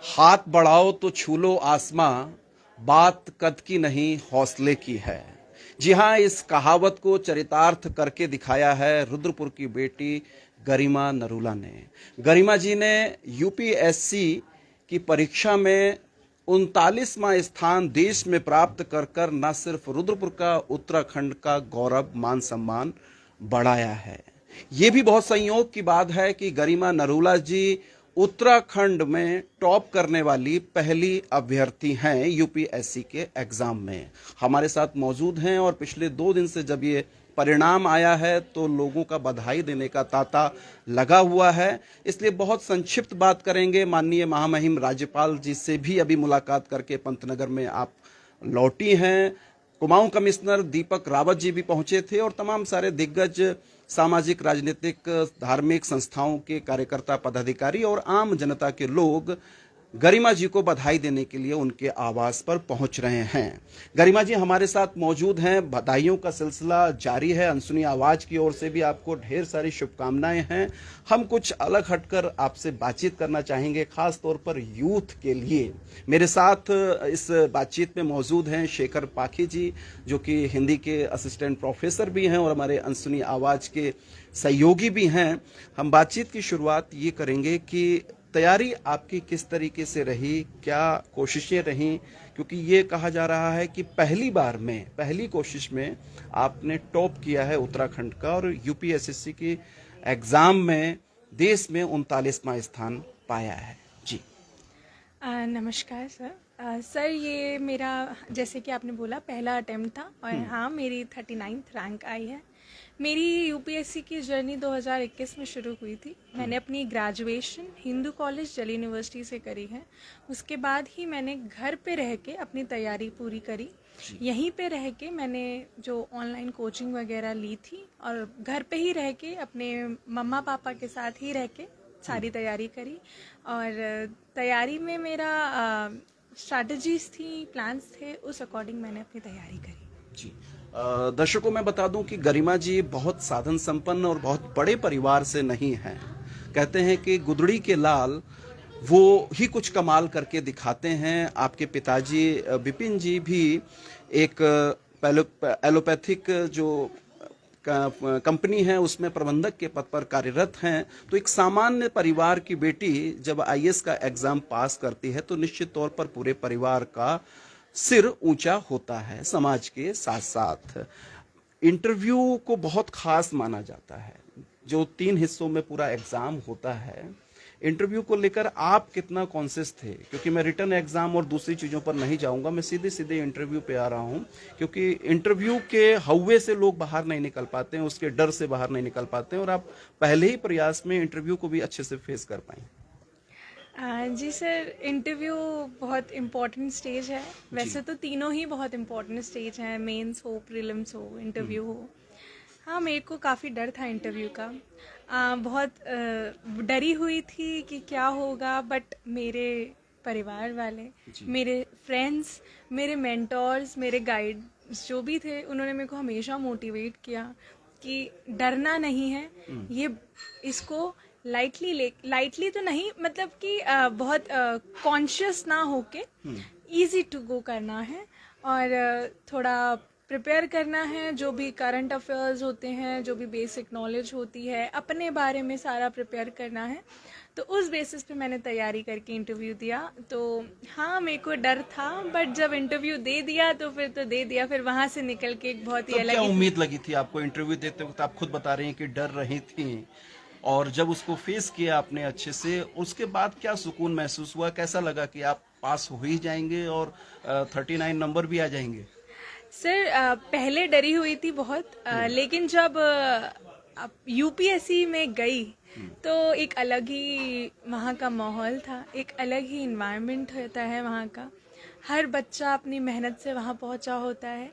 हाथ बढ़ाओ तो छू लो आसमां, बात कद की नहीं हौसले की है। जी हाँ, इस कहावत को चरितार्थ करके दिखाया है रुद्रपुर की बेटी गरिमा नरूला ने। गरिमा जी ने यूपीएससी की परीक्षा में 39वां स्थान देश में प्राप्त कर कर न सिर्फ रुद्रपुर का, उत्तराखंड का गौरव मान सम्मान बढ़ाया है। ये भी बहुत संयोग की बात है कि गरिमा नरूला जी उत्तराखंड में टॉप करने वाली पहली अभ्यर्थी हैं यूपीएससी के एग्जाम में। हमारे साथ मौजूद हैं और पिछले 2 दिन से जब ये परिणाम आया है तो लोगों का बधाई देने का तांता लगा हुआ है। इसलिए बहुत संक्षिप्त बात करेंगे। माननीय महामहिम राज्यपाल जी से भी अभी मुलाकात करके पंतनगर में आप लौटी हैं। कुमाऊं कमिश्नर दीपक रावत जी भी पहुंचे थे और तमाम सारे दिग्गज सामाजिक, राजनीतिक, धार्मिक संस्थाओं के कार्यकर्ता, पदाधिकारी और आम जनता के लोग गरिमा जी को बधाई देने के लिए उनके आवास पर पहुंच रहे हैं। गरिमा जी हमारे साथ मौजूद हैं। बधाइयों का सिलसिला जारी है। अनसुनी आवाज की ओर से भी आपको ढेर सारी शुभकामनाएं हैं। हम कुछ अलग हटकर आपसे बातचीत करना चाहेंगे, खास तौर पर यूथ के लिए। मेरे साथ इस बातचीत में मौजूद हैं शेखर पाखी जी, जो कि हिंदी के असिस्टेंट प्रोफेसर भी हैं और हमारे अनसुनी आवाज के सहयोगी भी हैं। हम बातचीत की शुरुआत ये करेंगे कि तैयारी आपकी किस तरीके से रही, क्या कोशिशें रहीं, क्योंकि ये कहा जा रहा है कि पहली बार में, पहली कोशिश में आपने टॉप किया है उत्तराखंड का और यूपीएससी की एग्जाम में देश में 39वां स्थान पाया है। जी नमस्कार सर। सर ये मेरा, जैसे कि आपने बोला, पहला अटेम्प्ट था और हाँ, मेरी 39th रैंक आई है। मेरी यूपीएससी की जर्नी 2021 में शुरू हुई थी। मैंने अपनी graduation Hindu college Delhi university से करी है। उसके बाद ही मैंने घर पे रह के अपनी तैयारी पूरी करी। यहीं पे रह के मैंने जो ऑनलाइन कोचिंग वगैरह ली थी और घर पे ही रह के अपने मम्मा पापा के साथ ही रह के सारी तैयारी करी। और तैयारी में मेरा स्ट्रैटेजीज थी, प्लान्स थे, उस अकॉर्डिंग मैंने अपनी तैयारी करी। जी दर्शकों में बता दूं कि गरिमा जी बहुत साधन संपन्न और बहुत बड़े परिवार से नहीं हैं। कहते हैं कि गुदड़ी के लाल वो ही कुछ कमाल करके दिखाते हैं। आपके पिताजी विपिन जी भी एक एलोपैथिक जो कंपनी है उसमें प्रबंधक के पद पर कार्यरत हैं। तो एक सामान्य परिवार की बेटी जब आईएएस का एग्जाम पास करती है तो निश्चित तौर पर पूरे परिवार का सिर ऊंचा होता है। समाज के साथ साथ इंटरव्यू को बहुत खास माना जाता है। जो 3 हिस्सों में पूरा एग्जाम होता है, इंटरव्यू को लेकर आप कितना कॉन्शियस थे? क्योंकि मैं रिटर्न एग्जाम और दूसरी चीजों पर नहीं जाऊंगा, मैं सीधे सीधे इंटरव्यू पे आ रहा हूं, क्योंकि इंटरव्यू के हव्वे से लोग बाहर नहीं निकल पाते हैं, उसके डर से बाहर नहीं निकल पाते हैं और आप पहले ही प्रयास में इंटरव्यू को भी अच्छे से फेस कर पाए। जी सर, इंटरव्यू बहुत इम्पोर्टेंट स्टेज है। वैसे तो तीनों ही बहुत इम्पोर्टेंट स्टेज हैं, मेंस हो, प्रीलिम्स हो, इंटरव्यू हो। हाँ, मेरे को काफ़ी डर था इंटरव्यू का। बहुत डरी हुई थी कि क्या होगा, बट मेरे परिवार वाले, मेरे फ्रेंड्स, मेरे मेंटोर्स, मेरे गाइड जो भी थे, उन्होंने मेरे को हमेशा मोटिवेट किया कि डरना नहीं है, ये इसको लाइटली तो नहीं, मतलब कि बहुत कॉन्शियस ना होके इजी टू गो करना है और थोड़ा प्रिपेयर करना है। जो भी करंट अफेयर्स होते हैं, जो भी बेसिक नॉलेज होती है, अपने बारे में सारा प्रिपेयर करना है। तो उस बेसिस पे मैंने तैयारी करके इंटरव्यू दिया। तो हाँ, मेरे को डर था, बट जब इंटरव्यू दे दिया तो फिर तो दे दिया। फिर वहाँ से निकल के एक बहुत ही अलग क्या उम्मीद लगी थी आपको इंटरव्यू देते वक्त? आप खुद बता रहे हैं कि डर रही थी और जब उसको फेस किया आपने अच्छे से, उसके बाद क्या सुकून महसूस हुआ? कैसा लगा कि आप पास हो ही जाएंगे और 39 नंबर भी आ जाएंगे? सर, पहले डरी हुई थी बहुत, लेकिन जब यूपीएससी में गई तो एक अलग ही वहाँ का माहौल था, एक अलग ही इन्वायरमेंट होता है वहाँ का। हर बच्चा अपनी मेहनत से वहाँ पहुँचा होता है।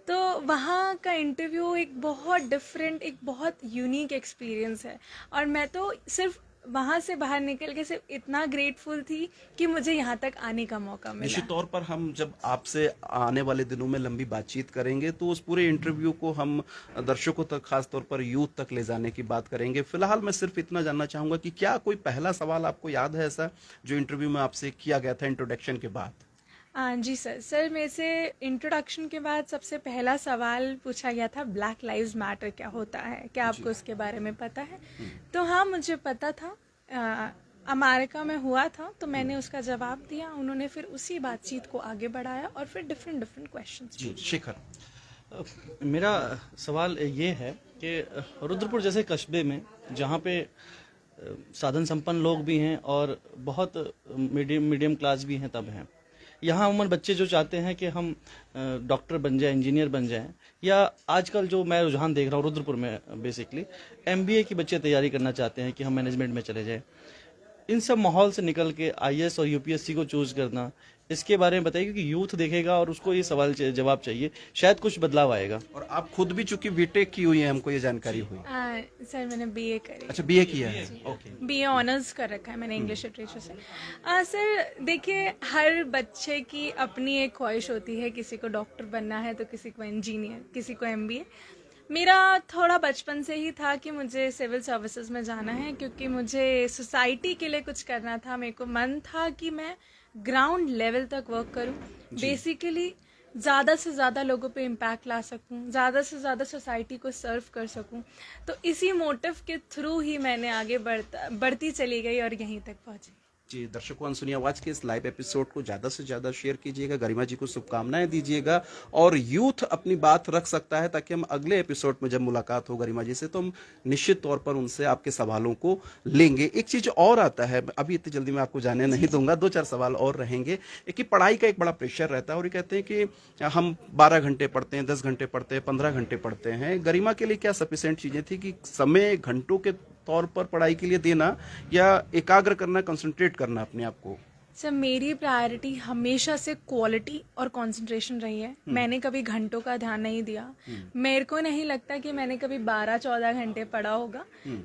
तो वहाँ का इंटरव्यू एक बहुत डिफरेंट, एक बहुत यूनिक एक्सपीरियंस है। और मैं तो सिर्फ वहाँ से बाहर निकल के सिर्फ इतना ग्रेटफुल थी कि मुझे यहाँ तक आने का मौका मिला। निश्चित तौर पर हम जब आपसे आने वाले दिनों में लंबी बातचीत करेंगे तो उस पूरे इंटरव्यू को हम दर्शकों तक, खास तौर पर यूथ तक ले जाने की बात करेंगे। फिलहाल मैं सिर्फ इतना जानना चाहूंगा कि क्या कोई पहला सवाल आपको याद है ऐसा जो इंटरव्यू में आपसे किया गया था इंट्रोडक्शन के बाद? जी सर मेरे से इंट्रोडक्शन के बाद सबसे पहला सवाल पूछा गया था, ब्लैक लाइव्स मैटर क्या होता है, क्या आपको उसके बारे में पता है? तो हाँ, मुझे पता था। अमेरिका में हुआ था तो मैंने उसका जवाब दिया। उन्होंने फिर उसी बातचीत को आगे बढ़ाया और फिर डिफरेंट क्वेश्चंस। जी शेखर, मेरा सवाल ये है कि रुद्रपुर जैसे कस्बे में जहाँ पे साधन संपन्न लोग भी हैं और बहुत मीडियम क्लास भी हैं तब हैं, यहाँ उम्र बच्चे जो चाहते हैं कि हम डॉक्टर बन जाएं, इंजीनियर बन जाएं, या आजकल जो मैं रुझान देख रहा हूँ रुद्रपुर में बेसिकली एमबीए की बच्चे तैयारी करना चाहते हैं कि हम मैनेजमेंट में चले जाएं, इन सब माहौल से निकल के आईएएस और यूपीएससी को चूज करना, इसके बारे में बताइए क्योंकि यूथ देखेगा और उसको ये सवाल जवाब चाहिए, शायद कुछ बदलाव आएगा। और आप खुद भी चूंकि बीटेक की हुई है, हमको ये जानकारी हुई। सर मैंने बीए करी। अच्छा, बीए किया है, ओके। बीए ऑनर्स कर रखा है मैंने इंग्लिश लिटरेचर से। सर देखिए, हर बच्चे की अपनी एक ख्वाहिश होती है, किसी को डॉक्टर बनना है तो किसी को इंजीनियर, किसी को एमबीए। मेरा थोड़ा बचपन से ही था कि मुझे सिविल सर्विसेज में जाना है, क्योंकि मुझे सोसाइटी के लिए कुछ करना था। मेरे को मन था कि मैं ग्राउंड लेवल तक वर्क करूं, बेसिकली ज़्यादा से ज़्यादा लोगों पे इम्पैक्ट ला सकूं, ज़्यादा से ज़्यादा सोसाइटी को सर्व कर सकूं। तो इसी मोटिव के थ्रू ही मैंने आगे बढ़ती चली गई और यहीं तक पहुंची। जी दर्शकों, अनसुनी आवाज के इस लाइव एपिसोड को ज्यादा से ज्यादा शेयर कीजिएगा, गरिमा जी को शुभकामनाएं दीजिएगा और यूथ अपनी बात रख सकता है ताकि हम अगले एपिसोड में जब मुलाकात हो गरिमा जी से तो हम निश्चित तौर पर उनसे आपके सवालों को लेंगे। एक चीज और आता है, अभी इतनी जल्दी मैं आपको जाने नहीं दूंगा, 2-4 सवाल और रहेंगे। एक कि पढ़ाई का एक बड़ा प्रेशर रहता है और ये कहते हैं कि हम 12 घंटे पढ़ते हैं, 10 घंटे पढ़ते हैं, 15 घंटे पढ़ते हैं। गरिमा के लिए क्या सफिशिएंट चीजें थी कि समय घंटों के तौर पर पढ़ाई के लिए देना या एकाग्र करना, कंसंट्रेट करना अपने आप को? सर मेरी प्रायोरिटी हमेशा से क्वालिटी और कंसंट्रेशन रही है। मैंने कभी घंटों का ध्यान नहीं दिया। मेरे को नहीं लगता कि मैंने कभी 12-14 घंटे पढ़ा होगा।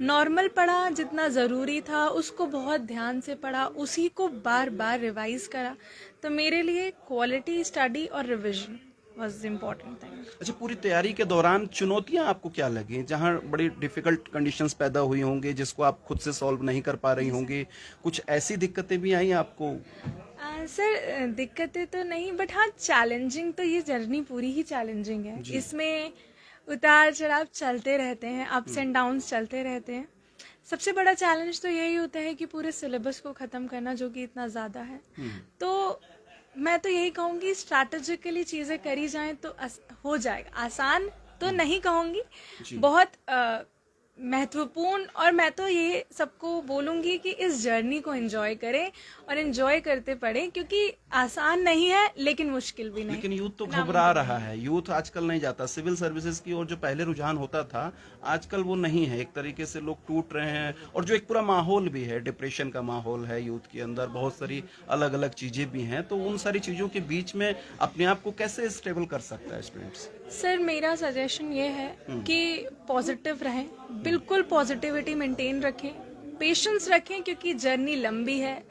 नॉर्मल पढ़ा, जितना ज़रूरी था उसको बहुत ध्यान से पढ़ा, उसी को बार बार रिवाइज करा। तो मेरे लिए क्वालिटी स्टडी और रिविजन was important thing। अच्छा, पूरी तैयारी के दौरान चुनौतियां आपको क्या लगी, जहां बड़ी डिफिकल्ट कंडीशंस पैदा हुई होंगी जिसको आप खुद से सॉल्व नहीं कर पा रही होंगी, कुछ ऐसी दिक्कतें भी आई आपको? सर दिक्कतें तो नहीं, बट हाँ चैलेंजिंग, तो ये जर्नी पूरी ही चैलेंजिंग है। इसमें उतार चढ़ाव चलते रहते हैं, अप्स एंड डाउन्स चलते रहते हैं। सबसे बड़ा चैलेंज तो यही होता है कि पूरे सिलेबस को ख़त्म करना, जो कि इतना ज़्यादा है। तो मैं तो यही कहूँगी स्ट्रैटेजिकली चीज़ें करी जाएं तो हो जाएगा। आसान तो नहीं कहूँगी, बहुत महत्वपूर्ण। और मैं तो ये सबको बोलूँगी कि इस जर्नी को एंजॉय करें और एंजॉय करते पढ़ें, क्योंकि आसान नहीं है लेकिन मुश्किल भी नहीं। लेकिन यूथ तो घबरा रहा है, यूथ आजकल नहीं जाता सिविल सर्विसेज की ओर। जो पहले रुझान होता था आजकल वो नहीं है। एक तरीके से लोग टूट रहे हैं और जो एक पूरा माहौल भी है, डिप्रेशन का माहौल है यूथ के अंदर, बहुत सारी अलग अलग चीजें भी हैं। तो उन सारी चीजों के बीच में अपने आप को कैसे स्टेबल कर सकता है स्टूडेंट्स? सर मेरा सजेशन ये है कि पॉजिटिव रहें, बिल्कुल पॉजिटिविटी मेंटेन रखें, पेशेंस रखें, क्योंकि जर्नी लंबी है।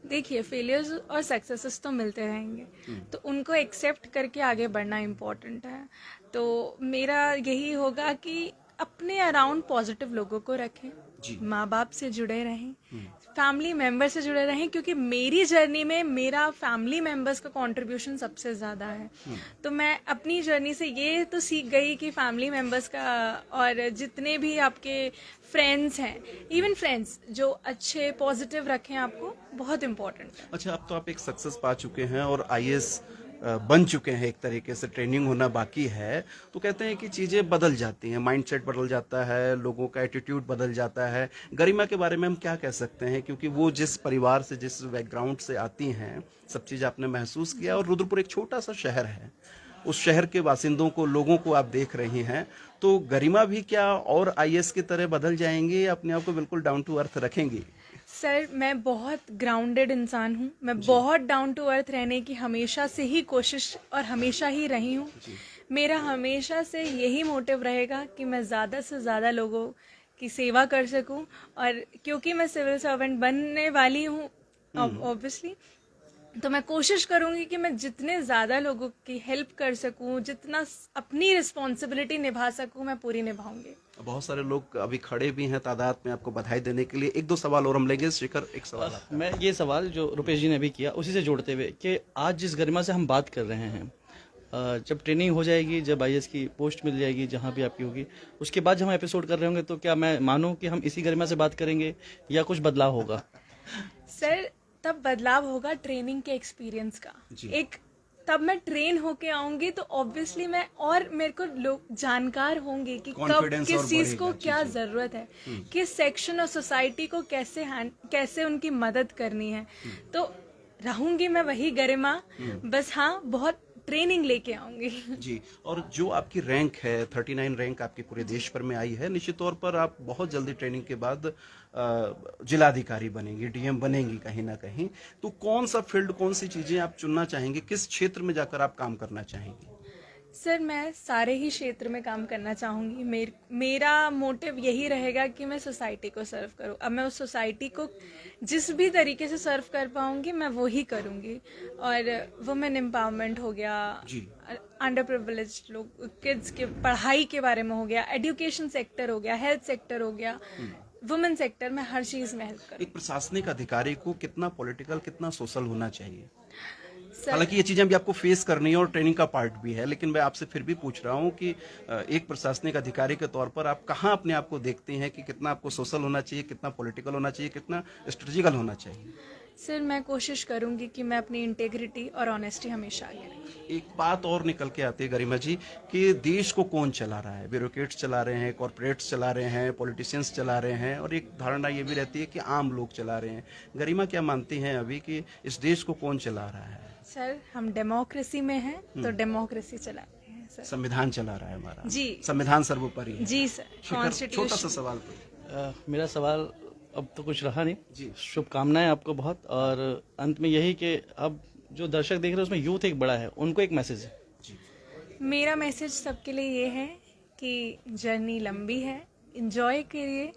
देखिए, फेलियर्स और सक्सेसेस तो मिलते रहेंगे, तो उनको एक्सेप्ट करके आगे बढ़ना इम्पोर्टेंट है। तो मेरा यही होगा कि अपने अराउंड पॉजिटिव लोगों को रखें, माँ बाप से जुड़े रहें, फैमिली मेंबर से जुड़े रहें, क्योंकि मेरी जर्नी में मेरा फैमिली मेंबर्स का कंट्रीब्यूशन सबसे ज़्यादा है। तो मैं अपनी जर्नी से ये तो सीख गई कि फैमिली मेंबर्स का और जितने भी आपके फ्रेंड्स हैं, इवन फ्रेंड्स जो अच्छे पॉजिटिव रखें आपको, बहुत इम्पोर्टेंट है। अच्छा, अब तो आप एक सक्सेस पा चुके हैं और आईएएस बन चुके हैं, एक तरीके से ट्रेनिंग होना बाकी है। तो कहते हैं कि चीज़ें बदल जाती हैं, माइंडसेट बदल जाता है, लोगों का एटीट्यूड बदल जाता है। गरिमा के बारे में हम क्या कह सकते हैं, क्योंकि वो जिस परिवार से, जिस बैकग्राउंड से आती हैं, सब चीज़ आपने महसूस किया। और रुद्रपुर एक छोटा सा शहर है, उस शहर के बासिंदों को, लोगों को आप देख रही हैं। तो गरिमा भी क्या और आईएएस की तरह बदल जाएंगी या अपने आप को बिल्कुल डाउन टू अर्थ रखेंगी? सर मैं बहुत ग्राउंडेड इंसान हूँ, मैं बहुत डाउन टू अर्थ रहने की हमेशा से ही कोशिश और हमेशा ही रही हूँ। मेरा हमेशा से यही मोटिव रहेगा कि मैं ज़्यादा से ज़्यादा लोगों की सेवा कर सकूं, और क्योंकि मैं सिविल सर्वेंट बनने वाली हूं ऑब्वियसली, तो मैं कोशिश करूंगी कि मैं जितने ज़्यादा लोगों की हेल्प कर सकूं, जितना अपनी रिस्पॉन्सिबिलिटी निभा सकूं, मैं पूरी निभाऊंगी। बहुत सारे लोग अभी खड़े भी हैं तादाद में आपको बधाई देने के लिए। एक दो सवाल और हम लेंगे। शिखर, एक सवाल आपका। मैं ये सवाल जो रुपेश जी ने भी किया उसी से जोड़ते हुए कि आज जिस गरिमा से हम बात कर रहे हैं, जब ट्रेनिंग हो जाएगी, जब आईएएस की पोस्ट मिल जाएगी जहाँ भी आपकी होगी, उसके बाद जब हम एपिसोड कर रहे होंगे, तो क्या मैं मानूं कि हम इसी गरिमा से बात करेंगे या कुछ बदलाव होगा? सर, तब बदलाव होगा ट्रेनिंग के एक्सपीरियंस का। एक तब मैं ट्रेन होके आऊंगी तो ऑब्वियसली मैं, और मेरे को लोग जानकार होंगे कि कब Confidence किस और चीज को बढ़ेगा। क्या जरूरत है, किस सेक्शन और सोसाइटी को कैसे उनकी मदद करनी है। तो रहूंगी मैं वही गरिमा, बस हाँ बहुत ट्रेनिंग लेके आऊंगी। जी, और जो आपकी रैंक है 39 रैंक आपकी पूरे देश भर में आई है, निश्चित तौर पर आप बहुत जल्दी ट्रेनिंग के बाद जिलाधिकारी बनेंगी, डीएम बनेंगी कहीं ना कहीं। तो कौन सा फील्ड, कौन सी चीजें आप चुनना चाहेंगे, किस क्षेत्र में जाकर आप काम करना चाहेंगी? सर, मैं सारे ही क्षेत्र में काम करना चाहूँगी। मेरा मोटिव यही रहेगा कि मैं सोसाइटी को सर्व करूँ। अब मैं उस सोसाइटी को जिस भी तरीके से सर्व कर पाऊँगी मैं वो ही करूँगी। और वुमेन एम्पावरमेंट हो गया, अंडर प्रिविलेज्ड लोग, किड्स के पढ़ाई के बारे में हो गया, एजुकेशन सेक्टर हो गया, हेल्थ सेक्टर हो गया, वुमेन सेक्टर में हर चीज़ में हेल्प करूँ। एक प्रशासनिक अधिकारी को कितना पॉलिटिकल, कितना सोशल होना चाहिए? हालांकि ये चीजें भी आपको फेस करनी है और ट्रेनिंग का पार्ट भी है, लेकिन मैं आपसे फिर भी पूछ रहा हूँ कि एक प्रशासनिक अधिकारी के तौर पर आप कहाँ अपने आप को देखते हैं कि कितना आपको सोशल होना चाहिए, कितना पॉलिटिकल होना चाहिए, कितना स्ट्रेटेजिकल होना चाहिए? सर, मैं कोशिश करूंगी कि मैं अपनी इंटेग्रिटी और ऑनेस्टी हमेशा आगे रखूं। एक बात और निकल के आती है गरिमा जी कि देश को कौन चला रहा है? ब्यूरोक्रेट्स चला रहे हैं, कॉर्पोरेट्स चला रहे हैं, पॉलिटिशियंस चला रहे हैं, और एक धारणा ये भी रहती है कि आम लोग चला रहे हैं। गरिमा क्या मानती हैं अभी कि इस देश को कौन चला रहा है? सर, हम डेमोक्रेसी में हैं तो डेमोक्रेसी चला रहे हैं सर। संविधान चला रहा है हमारा। जी, संविधान सर्वोपरि है। जी सर, छोटा सा कॉन्स्टिट्यूशन। सवाल मेरा सवाल अब तो कुछ रहा नहीं जी। शुभकामनाएं आपको बहुत, और अंत में यही कि अब जो दर्शक देख रहे हैं उसमें यूथ एक बड़ा है, उनको एक मैसेज है। मेरा मैसेज सबके लिए ये है कि जर्नी लंबी है, एंजॉय करिए,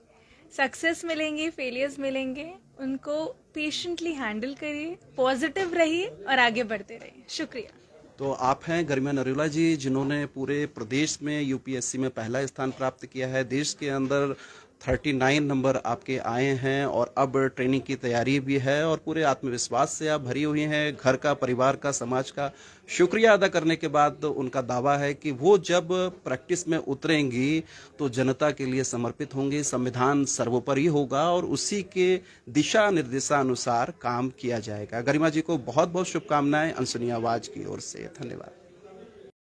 सक्सेस मिलेंगे, फेलियर्स मिलेंगे, उनको पेशेंटली हैंडल करिए, पॉजिटिव रहिए और आगे बढ़ते रहिए। शुक्रिया। तो आप हैं गरिमा नरूला जी, जिन्होंने पूरे प्रदेश में यूपीएससी में पहला स्थान प्राप्त किया है। देश के अंदर 39 नंबर आपके आए हैं और अब ट्रेनिंग की तैयारी भी है, और पूरे आत्मविश्वास से आप भरी हुई हैं। घर का, परिवार का, समाज का शुक्रिया अदा करने के बाद उनका दावा है कि वो जब प्रैक्टिस में उतरेंगी तो जनता के लिए समर्पित होंगी, संविधान सर्वोपरि होगा और उसी के दिशा निर्देशानुसार काम किया जाएगा। गरिमा जी को बहुत बहुत शुभकामनाएं अंशुनी आवाज की ओर से। धन्यवाद।